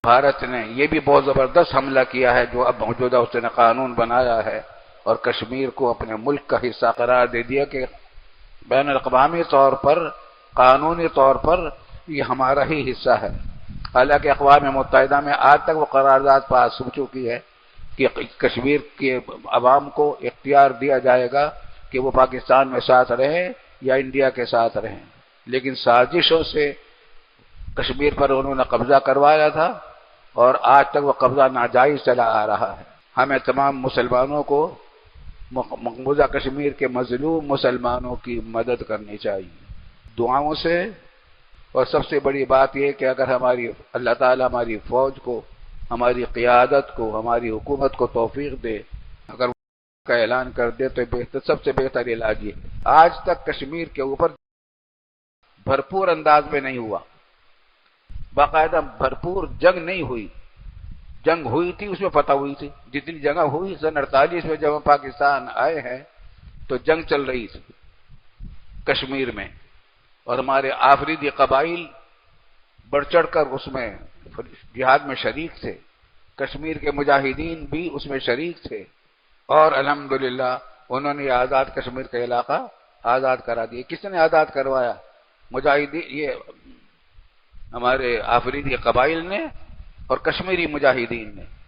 بھارت نے یہ بھی بہت زبردست حملہ کیا ہے جو اب موجودہ اس نے قانون بنایا ہے اور کشمیر کو اپنے ملک کا حصہ قرار دے دیا کہ بین الاقوامی طور پر قانونی طور پر یہ ہمارا ہی حصہ ہے. حالانکہ اقوام متحدہ میں آج تک وہ قرارداد پاس ہو چکی ہے کہ کشمیر کے عوام کو اختیار دیا جائے گا کہ وہ پاکستان میں ساتھ رہیں یا انڈیا کے ساتھ رہیں، لیکن سازشوں سے کشمیر پر انہوں نے قبضہ کروایا تھا اور آج تک وہ قبضہ ناجائز چلا آ رہا ہے. ہمیں تمام مسلمانوں کو مقبوضہ کشمیر کے مظلوم مسلمانوں کی مدد کرنی چاہیے دعاؤں سے. اور سب سے بڑی بات یہ کہ اگر ہماری اللہ تعالیٰ ہماری فوج کو، ہماری قیادت کو، ہماری حکومت کو توفیق دے، اگر کا اعلان کر دے تو بہتر، سب سے بہتر علاج یہ. آج تک کشمیر کے اوپر بھرپور انداز میں نہیں ہوا، باقاعدہ بھرپور جنگ نہیں ہوئی. جنگ ہوئی تھی اس میں فتح ہوئی تھی. جتنی جگہ ہوئی سن 48 میں جب ہم پاکستان آئے ہیں تو جنگ چل رہی تھی کشمیر میں، اور ہمارے آفریدی قبائل بڑھ چڑھ کر اس میں جہاد میں شریک تھے. کشمیر کے مجاہدین بھی اس میں شریک تھے اور الحمدللہ انہوں نے آزاد کشمیر کا علاقہ آزاد کرا دیا. کس نے آزاد کروایا؟ مجاہدین، یہ ہمارے آفریدی قبائل نے اور کشمیری مجاہدین نے.